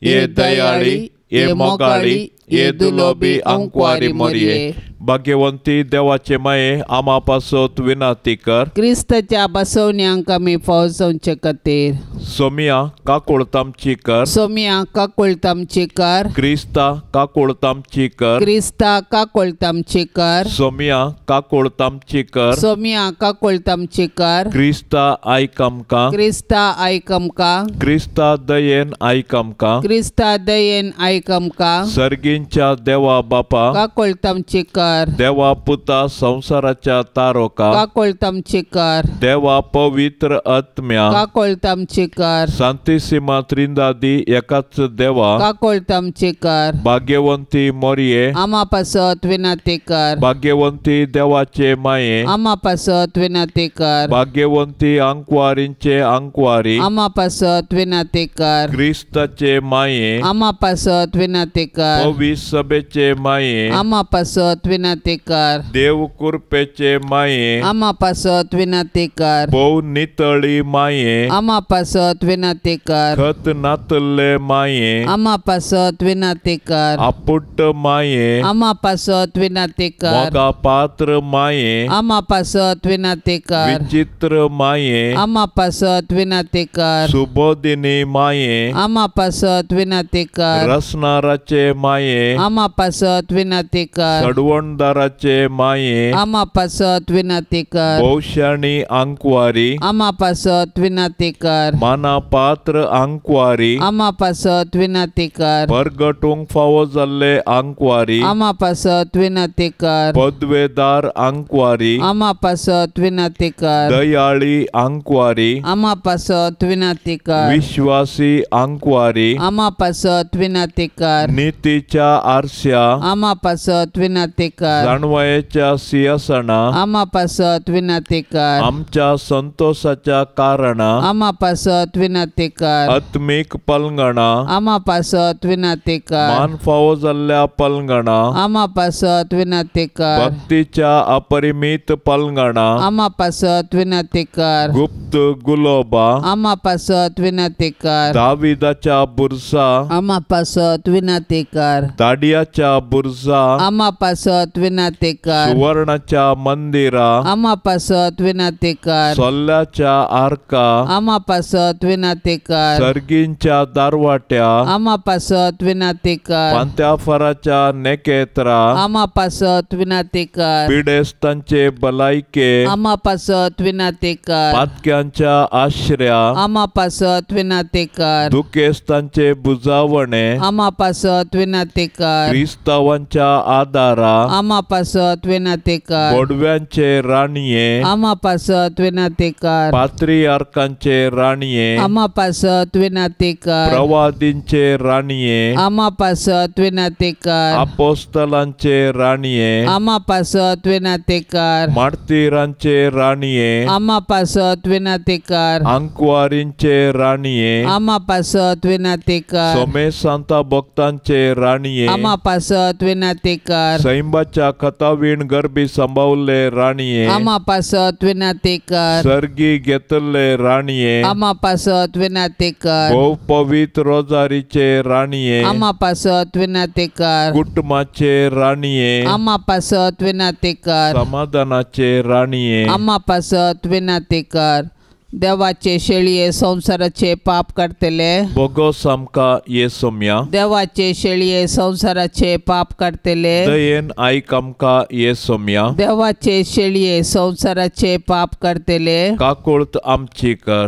ये दयाळी ये मोगाळी ये दुलोबी अंकवारी मरिये भाग्यवंती देवाचे माये आम्हा पासत विनाती कर. क्रिस्ताच्या बसवण्यांक आमी फौजोवचे खातीर सोमिया काकुळतामची कर. सोमिया काकुळतामची कर. क्रिस्ता काकुळतामची कर. क्रिस्ता काकुळतामची कर. सोमिया काकुळतामची कर. सोमिया काकुळतामची कर. क्रिस्ता आयक आमकां. क्रिस्ता आयक आमकां. क्रिस्ता दयेन आयक आमकां. क्रिस्ता दयेन आयक आमकां. सर्गींच्या देवा बापा काकुळतामची कर. देवा पुता संसाराच्या तारोका काकुळतामची कर. देवा पवित्र आत्म्या काकुळतामची कर. सांतिसिमा त्रिंदादी एकाच देवा काकुळतामची कर. भाग्यवंती मरिये आम्हा पासत विनाती कर. भाग्यवंती देवाचे माये आम्हा पासत विनाती कर. भाग्यवंती अंकवारींचे अंकवारी आम्हा पासत विनाती कर. क्रिस्ताचे माये आम्हा पासत विनाती कर. पवित्र सभेचे माये आम्हा पासत विनाती कर. देव कृपेचे माये आम्हा पासत विनाती कर. बहु नितळी माये आम्हा पासत विनाती कर. खत नातले माये आम्हा पासत विनाती कर. आपुट्ट माये आम्हा पासत विनाती कर. मोगा पात्र माये आम्हा पासत विनाती कर. विचित्र माये आम्हा पासत विनाती कर. सुबोधिनी माये आम्हा पासत विनाती कर. रसनाराचे माये आम्हा पासत विनाती कर. सडवण इमानदाराचे माये आमा पासत विनंती कर भौशाणी आंकवारी आमा पासत विनंती कर मानापात्र आंकवारी आमा पासत विनंती कर परगटूंक फावो जाल्ले आंकवारी आमा पासत विनंती कर पदवेदार आंकवारी आमा पासत विनंती कर दयाळी आंकवारी आमा पासत विनंती कर विश्वासी आंकवारी आमा पासत विनंती कर नीतीच्या आरश्या आमा पासत विनंती कर जाणवयाच्या सिंहासना आमा पासत विनंती कर आमच्या संतोषाच्या कारणा आमा पासत विनंती कर आत्मिक पलंगणा आमा पासत विनंती कर मान फावो जाल्ल्या पलंगणा आमा पासत विनंती कर भक्तीच्या अपरिमित पलंगणा आमा पासत विनंती कर गुप्त गुलोबा आमा पासत विनंती कर दाविदाच्या बुरसा आमा पासत विनंती कर दाडियाच्या बुरसा आमा पासत विनंती कर सुवर्णाच्या मंदिरा आमा पासत विनंती कर सोल्ल्याच्या आर्का आमा पासत विनंती कर सर्गींच्या दारवाट्या आमा पासत विनंती कर पांत्याफराच्या नेकेत्रा आमा पासत विनंती कर पिडेस्तांचे भलायके आमा पासत विनंती कर पातक्यांच्या आश्रया आमा पासत विनंती कर दुखेस्तांचे बुजावणे आमा पासत विनंती कर क्रिस्तावांच्या आदारा आमा पासत विनंती कर गोडव्यांचे राणये आमा पासत विनंती कर पात्रियार्कांचे राणये आमा पासत विनंती कर प्रवादींचे राणये आमा पासत विनंती कर अपोस्तलांचे राणये आमा पासत विनंती कर मार्तिरांचे राणये आमा पासत विनंती कर आंकवारींचे राणये आमा पासत विनंती कर सोमे सांता भक्तांचे राणये आमा पासत विनंती कर सैंबाच्या खतावीण गरबी संभावले राणये आमा पासत विनंती कर सर्गी घेतले राणये आमा पासत विनंती कर भोव पवित्र रोजारीचे राणये आमा पासत विनंती कर कुटुंबाचे राणये आमा पासत विनंती कर समाधानाचे राणये आमा पासत विनंती कर देवाचे शेळये संसाराचे पाप काढतले बोगोस आमका येसोम्या देवाचे शेळये संसाराचे पाप काढतले दयेन आयक आमका येसोम्या देवाचे शेळये संसाराचे पाप काढतले काकुळत आमची कर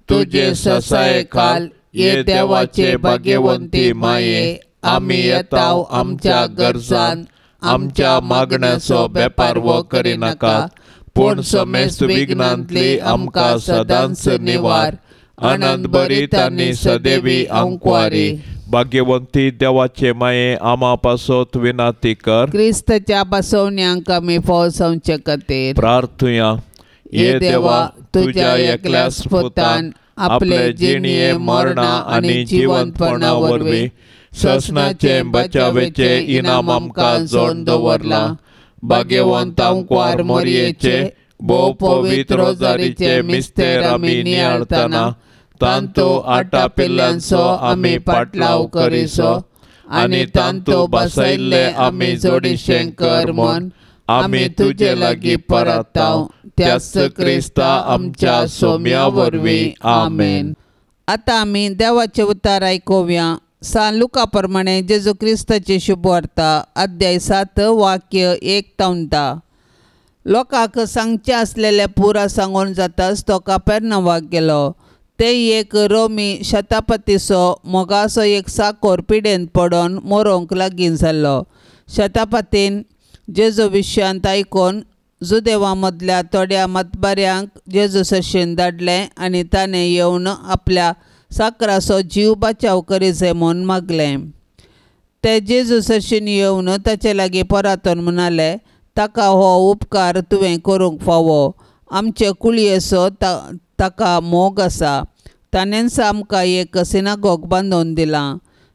तुझे ससाय काल ये देवाचे भाग्यवंती माये आम्ही येताव आमच्या गरजान आमच्या मागण्याचो बेपार वो करिनाका पूण समेस्त विघ्नांतली आमकां सदांच निवार आनंद भरीत आनी सदैवी आंकवारी भाग्यवंती देवाचे माये आमा पासत विनाती कर क्रिस्तच्या बसवण्यांक आमी फवसवचे खातीर प्रार्थुया ये देवा तुझ्या एकल्या स्फुतान आपले जिणये मरणा आनी जिवंतपणा वरवीं ससनाचे बचावेचे इनाम आमकां जोड दवरला भाग्यवंत आंकवार मोरयेचे भोव पवित्र रोजारीचे मिस्तेर आमी नियाळतना तांतू आटा पिल्ल्यांचो आमी पाटलाव करिसो आनी तांतू बसयल्ले आमी जोडिशें कर म्हूण आमी तुजे लागीं परताव त्याच क्रिस्ता आमच्या सोम्या वरवीं आमेन। आतां आमी देवाचें उतार आयकुया। सान लुका प्रमाणे जेजू क्रिस्ताची शुभवार्ता अध्याय 7 वाक्य 1 ते 10। लोकांक सांगचे आसलेले पुरा सांगून जाताच तो कपेर्नवाक गेलो। ते एक रोमी शतापतीचो मोगाचो एक साकोर पिडेन पडोन मरोंक लागीं जाल्लो। शतापतीन जेजू विशयांत आयकून जुदेवा मदल्या थोड्या मतबाऱ्यांक जेजू सशेन धाडलें आनी ताणें येवन आपल्या साकराचो जीव बचाव करीचे म्हूण मागलें। ते जेजू सशेन येवन ताचे लागीं परतून म्हणाले, ताका हो उपकार तुवें करूंक फावो। आमचे कुळयेचो ताका मोग आसा। ताणेंच आमकां एक सिनागोग बांदून दिला।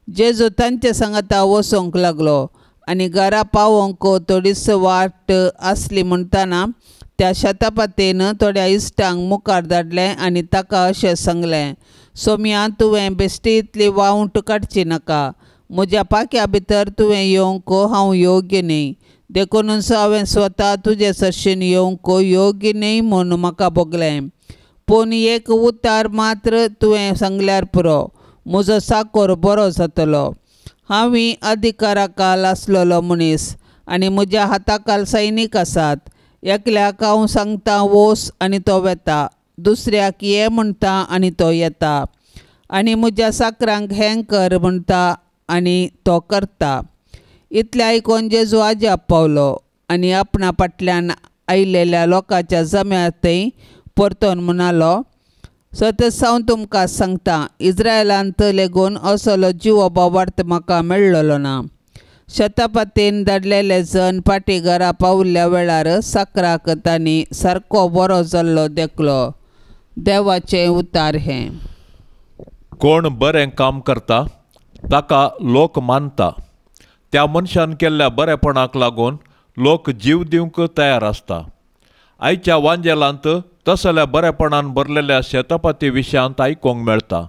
जेजू तांचे सांगाता वचूंक लागलो आनी घरा पावोंक थोडीच वाट आसली म्हणटना त्या शतापतीन थोड्या इश्टांक मुखार धाडलें आनी ताका अशें सांगलें, सोम्या तुवें बेश्टी इतली वावूंट काडची नाका। म्हज्या पाक्या भितर तुवें येवंक हांव योग्य न्ही। देखूनच हांवें स्वता तुजे सरशेन येवंक योग्य न्ही म्हूण म्हाका भोगलें। पूण एक उतार मात्र तुवें सांगल्यार पुरो, म्हजो साकोर बरो जातलो। हांवें अधिकाराखाल आसलेलो मनीस आनी म्हज्या हाताखाल सैनीक आसात. एकल्याक हांव सांगता वोस आनी तो वेता, दुसऱ्याक ये म्हणटा आनी तो येता, आनी म्हज्या साकरांक हें कर म्हणटा आनी तो करता. इतलें आयकून जेजू आजाप पावलो आनी आपणा फाटल्यान आयिल्ल्या लोकांच्या जम्यातय परतोन म्हणालो, सतत हांव तुमकां सांगता, इस्रायलांत लेगून असलो जिवो वार्त म्हाका मेळ्ळलो ना. शतापतीन धाडलेले जण फाटीं घरा पावल्ल्या वेळार साकराक तांणी सारको बरो जाल्लो देखलो. देवाचें उतार हें. कोण बरें काम करता ताका लोक मानता. त्या मनशान केल्ल्या बरेपणाक लागून लोक जीव दिवंक तयार आसता. आयच्या वांजेलांत तसल्या बरेपणान भरलेल्या शतपती विशयांत आयकूंक मेळटा.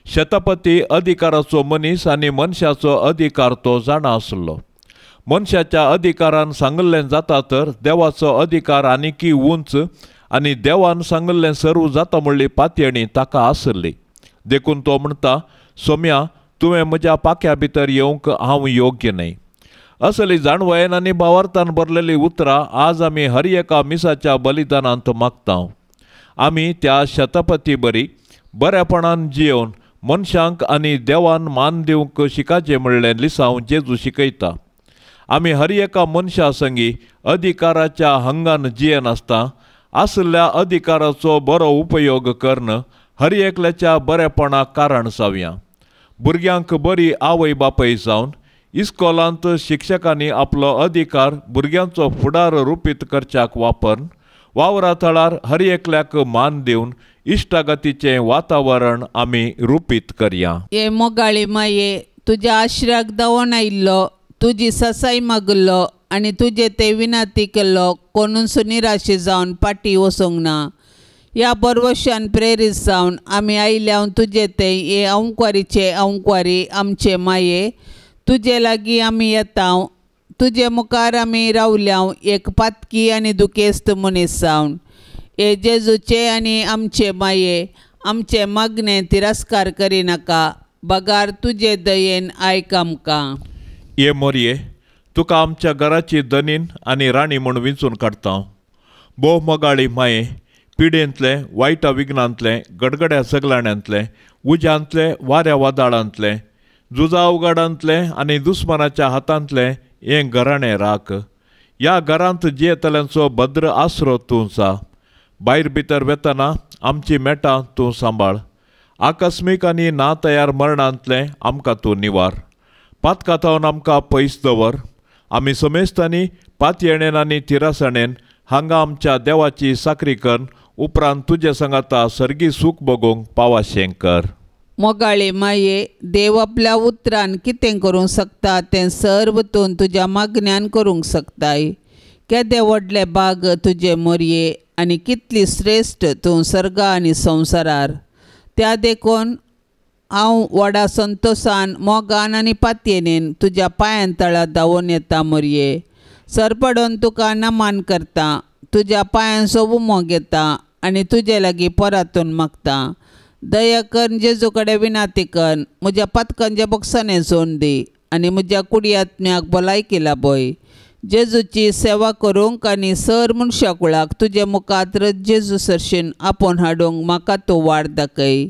शतपती अधिकाराचो मनीस आनी मनशाचो अधिकार तो जाणा आसलो. मनशाच्या अधिकारान सांगल्लें जाता तर देवाचो अधिकार आनिकी उंच आनी देवान सांगल्लें सर्व जाता म्हणली पातयणी ताका आसली. देखून तो म्हणटा, सोम्या, तुवें म्हज्या पाक्या भितर येवंक हांव योग्य न्हय. असली जाणवयेन आनी भावार्थान भरलेली उतरां आज आमी हर एका मिसाच्या बलिदानांत मागता. आमी त्या शतपती बरी बरेपणान जियोवन मनशांक आनी देवान मान दिवंक शिकाचें म्हणलें लिसांव जेजू शिकयता. आमी हर एका मनशा संगी अधिकाराच्या हंगान जियेन आसता. आसल्या अधिकाराचो बरो उपयोग करन हर एकल्याच्या बरेपणाक कारण जावया. भुरग्यांक बरी आवय बापय जावन इस्कॉलांत शिक्षकांनी आपलो अधिकार भुरग्यांचो फुडार रुपीत करच्याक वापरन वावरा थळार हर एकल्याक मान दिवन इश्टागतीचें वातावरण आमी रुपीत करया. हे मोगाळी माये, तुज्या आश्र्याक धांवून आयिल्लो, तुजी ससाय मागलो आनी तुजे ते विनाती केल्लो कोणूच निराशे जावन फाटीं वचोंक ना. ह्या बरवशान प्रेरीत जावन आमी आयल्यावन तुजे ते हे अंकवारीचे अंकवारी आमचे माये, तुजे लागीं आमी येता. तुजे मुखार आमी रावल्या एक पातकी आनी दुखेस्त मनीस जावन. हे जेजूचे आनी आमचे माये, आमचे मागणें तिरस्कार करिनाका. बगार तुजे दयेन आयक आमकां. ये मोरये, तुका आमच्या घराची दनीन आनी राणी म्हूण विंचून काडटा. भोव मोगाळी माये, पिडेंतले, वायटा विघ्नांतले, गडगड्या सगलाण्यांतले, उज्यांतले, वाऱ्या वादळांतले, झुजा उगाडांतले आनी दुस्मानाच्या हातांतले हें घराणें राख. ह्या घरांत जियेतल्यांचो भद्र आसरो तूं जा. भायर भितर वेतना आमची मेटां तूं सांबाळ. आकस्मीक आनी ना तयार मरणांतले आमकां तूं निवार. पातकातावन आमकां पयस दवर. आमी समेस्तांनी पातयेणेन आनी तिरासणेन हांगा आमच्या देवाची साकरी कर. उपरांत तुजे सांगाता सर्गी सूख भोगूंक पावाशें कर. मोगाळे माये, देव आपल्या उतरान कितें करूंक शकता तें सर्व तूं तुज्या मागण्यान करूंक शकताय. केदे व्हडले बाग तुजे मोरये आनी कितली श्रेश्ठ तूं सर्गा आनी संवसारार. त्या देखून हांव व्हडा संतोशान मोगान आनी पातयेनेन तुज्या पांयां तळा धांवून येता मोरये. सरपडोन तुका नमान करता, तुज्या पांयांचो उमो घेता आनी तुजे लागीं परातून मागता. दया कर, जेजू कडेन विनाती कर. म्हज्या पातकांचे बॉक्साने जोन दी आनी म्हज्या कुडी आत्म्याक भलायकी लाबय. जेजूची सेवा करूंक आनी सर मनशा कुळाक तुजे मुखार जेजू सरशीन आपोवन हाडूंक म्हाका तूं वाट दाखय.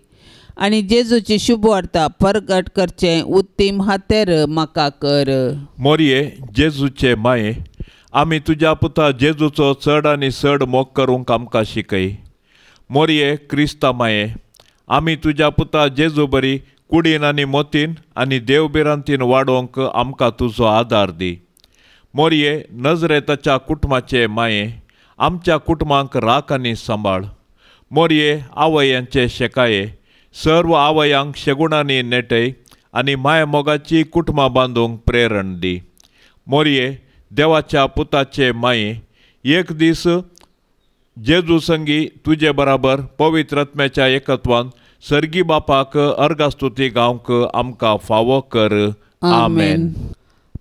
आनी जेजूची शुभ वार्ता प्रगट करचें उत्तीम हातेर म्हाका कर. मोरये, जेजूचे माये, आमी तुज्या पुता जेजूचो चड आनी चड मोग करूंक आमकां शिकय. मोरये, क्रिस्ता माये, आमी तुज्या पुता जेजू बरी कुडीन आनी मोतीन आनी देवबिरांतीन वाडोवंक आमकां तुजो आदार दी. मोरये, नजरेताच्या कुटुंबाचे माये, आमच्या कुटुंबांक राख आनी सांबाळ. मोरये, आवयांचे शेकाये, सर्व आवयांक शेगुणांनी नेटय आनी माय मोगाची कुटुंबां बांदूंक प्रेरण दी. मोरये, देवाच्या पुताचे माये, एक दीस जेजू संगी तुजे बराबर पवित्र आत्म्याच्या एकत्वान सर्गी बापाक अर्गास्तुती गावंक आमकां फावो कर. आमेन.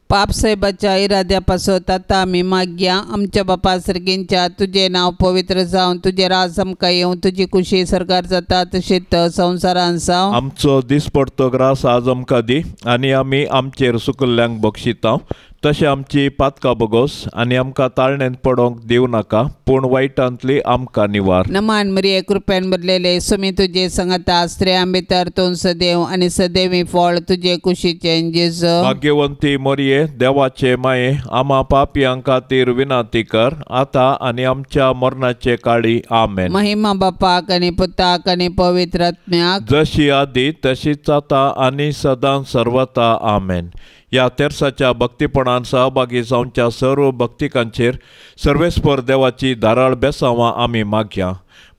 पाप साहेबाच्या इराद्या पासत आतां आमी मागया. आमच्या बापा सर्गींच्या, तुजें नांव पवित्र जावन, तुजें राज आमकां येवं, तुजी खुशी सरकार जाता तशीच संवसारांत जावं. आमचो दिसपडतो ग्रास आज आमकां दी आनी आमी आमचेर सुकल्ल्यांक बक्षिता. तशें आमची पातकां बोगोस आनी आमकां ताळण्यांत पडोंक दिवं नाका, पूण वायटांतली आमकां निवार. नमान मरिये कृपेन भरलेले सुमी तुजे संगता स्त्रियां भितर तूं सदैव आनी सदैवी फळ तुजे कुशीचें जेजू. भाग्यवंती मरिये देवाचे माये, आमा पापियां खातीर विनाती कर, आतां आनी आमच्या मरणाचे काळी. आमेन. महिमा बापाक आनी पुताक आनी पवित्र आत्म्याक जशी आदी तशीच आता आनी सदां सर्वता. आमेन. ह्या तेर्साच्या भक्तीपणान सहभागी जावच्या सर्व भक्तिकांचेर सर्वेस्पर देवाची धाराळ बेसांवां आमी मागया.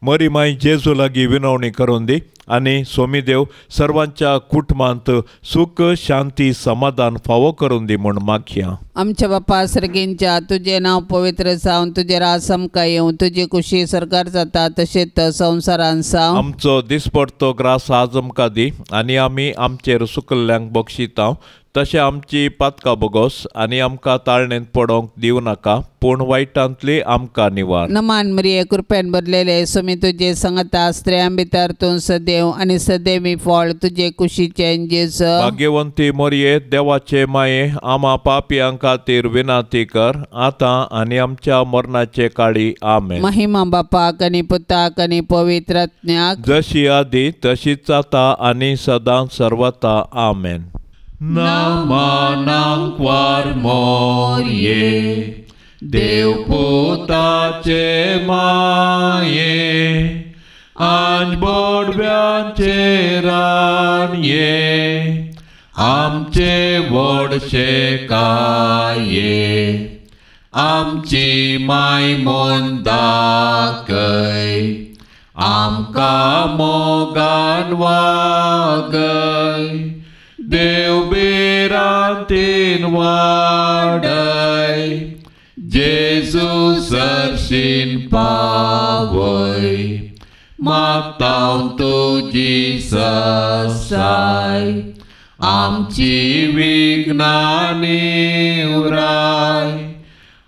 मरी माई जेजू लागीं विनवणी करून दी आनी स्वामी देव सर्वांच्या कुटुंबांत सुख शांती समाधान फावो करून दी म्हूण मागया. आमच्या बापा सर्गींच्या तुझे नाव पवित्र जावन तुजे रास आमकां येवं, तुजी कुशी सरकार जाता तशेंच संवसारान जावं. आमचो दिसपडतो ग्रास आज आमकां दी आनी आमी आमचेर सुकल्ल्यांक बक्षितांव, तशें आमची पातकां बोगोस आनी आमकां ताळणेंत पडोंक दिवं नाका, पूण वायटांतली आमकां निवार. नमान मरिये कृपेन भरलेले सुमी तुजे संगता स्त्रियां भितर तूं सदैव आनी सदैवी फळ तुजे कुशीचें जेजू. भाग्यवंती मरिये देवाचे माये, आमा पापियां खातीर विनाती कर, आतां आनी आमच्या मरणाचे काळी. आमेन. महिमा बापाक आनी पुताक आनी पवित्र आत्म्याक जशी आदी तशीच आता आनी सदां सर्वता. आमेन. नमानांक वार मोरये, देव पुताचे माये, आंज बोडव्यांचे रानये, आमचे व्हडशे काये, आमची माय मोन दाखय, आमकां मोगान वागय, देव बेरांतीन वाडय, जेजू सरशीन पावय, मागतां तुजी ससाय, आमची विघ्नां निवराय,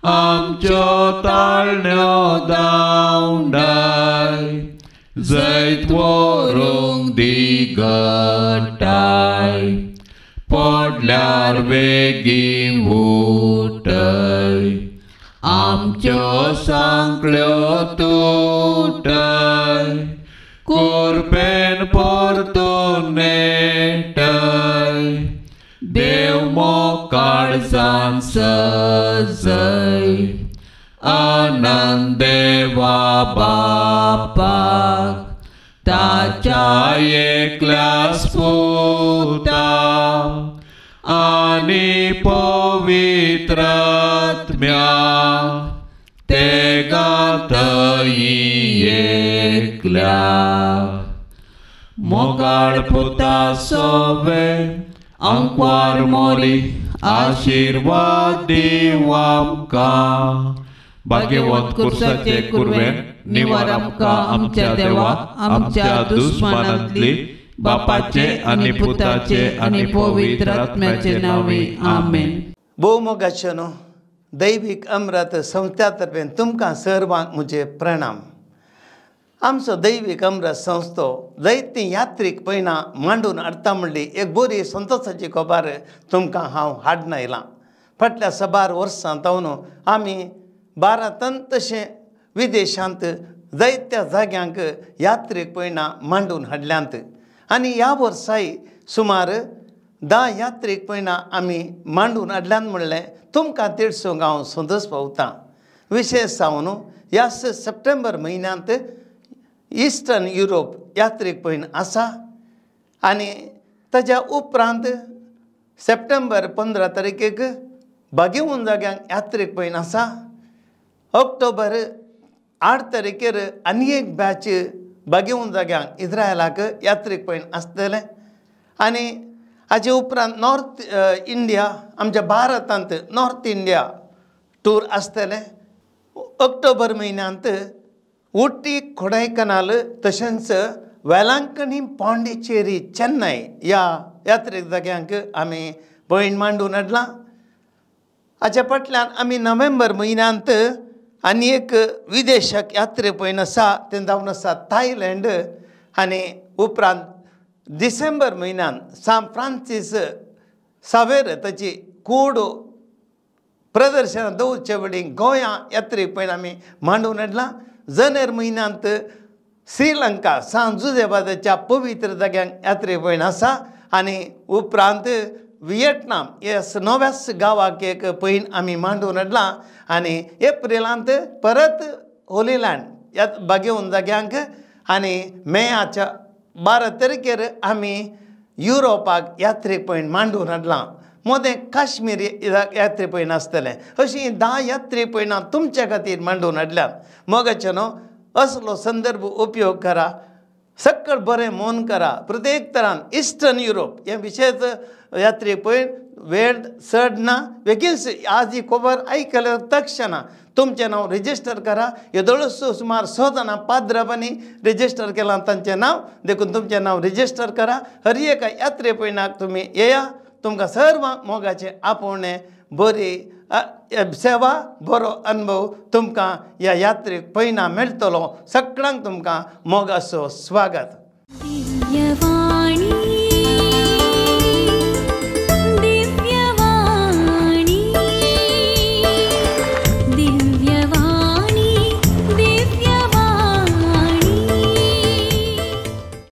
आमच्यो ताळण्यो दावंडाय, जैत व्हरूंक दी गटाय, पडल्यार बेगीन उठय, आमच्यो सांकळ्यो तुटय, कुरपेन परतून नेटय, देव मोकाळजान सजय, आनंद देवा बापाक, ताच्या एकल्या पुता आनी पवित्र आत्म्या, तेगा थंय एकल्या. मोगाळ पुता सोवे आंकवार मोरी, आशिर्वाद दिव आमकां. भाग्यवंत कुर्साचे कुरवेन निवार आमकां आमच्या देवा, आमच्या दुस्मानांतली बापाचे आनी पुताचे आनी पवित्र आत्म्याचे नांवे. आमेन. भोव मोगाचे न्हू दैवीक अमृत संस्था तर्फे तुमकां सर्वांक म्हजे प्रणाम. आमचो दैवीक अमृत संस्थो जायतीं यात्रीक पयना मांडून हाडटा म्हणली एक बरी संतोशाची खबर तुमकां हांव हाडून आयलां. फाटल्या 12 वर्सां जावन आमी भारतांत तशें विदेशांत जायत्या जाग्यांक यात्रेक पयना मांडून हाडल्यांत आनी ह्या वर्साय सुमार 10 यात्रेक पयना आमी मांडून हाडल्यांत म्हणलें तुमकां तिडसूंक हांव संदेश पावतां. विशेश जावन ह्या सप्टेंबर म्हयन्यांत इस्टर्न युरोप यात्रेक पयन आसा आनी ताच्या उपरांत सप्टेंबर 15 तारखेक बागेवून जाग्यांक यात्रेक पयन आसा. ऑक्टोबर 8 तारखेर आनी एक बॅच बागेवून जाग्यांक इस्रायलाक यात्रेक पयन आसतलें आनी हाचे उपरांत नॉर्थ इंडिया आमच्या भारतांत नॉर्थ इंडिया टूर आसतलें. ऑक्टोबर म्हयन्यांत उटी कोडायकनाल तशेंच वेलांकणी पांडिचेरी चेन्नय ह्या यात्रेक जाग्यांक आमी पयन मांडून हाडलां. हाच्या फाटल्यान आमी नोव्हेंबर म्हयन्यांत आनी एक विदेशक यात्रे पयन आसा तें जावन आसा थायलँड आनी उपरांत डिसेंबर म्हयन्यान सान फ्रांसीस सावेर ताची कूड प्रदर्शनां दवरचे वेळी गोंया यात्रेक पळय आमी मांडून हाडलां. जानेर म्हयन्यांत श्रीलंका सांत जुजेबादाच्या पवित्र जाग्यांक यात्रेक पळय आसा आनी उपरांत व्हिएटनाम ह्या नव्याच गांवाक एक पयन आमी मांडून हाडलां आनी एप्रिलांत परत होली लँड ह्या बागेवन जाग्यांक आनी मेयाच्या 12 तारखेर आमी युरोपाक यात्रेक पळय मांडून हाडलां. मोदें काश्मीर यात्रे पळय आसतलें. अशीं 10 यात्रे पळय तुमच्या खातीर मांडून हाडल्यात. मोगाचे न्हू असलो संदर्भ उपयोग करा. सक्कळ बरें मोन करा. प्रत्येक तरान इस्टर्न युरोप हे विशेष यात्रेक पळय वेळ चड ना. बेगीनच आज ही खबर आयकल्या तक्षणा तुमचें नांव रेजिस्टर करा. येदोळस सुमार 100 जाणां पाद्रबांनी रेजिस्टर केलां. तांचें नांव देखून तुमचें नांव रेजिस्टर करा. हर एका यात्रे पळयनाक तुमी येया. तुमकां सर्वांक मोगाचें आपोवणें बरी सेवा बरो अनुभव तुमकां ह्या यात्रेक पळयना मेळटलो. सगळ्यांक तुमकां मोगाचो स्वागत.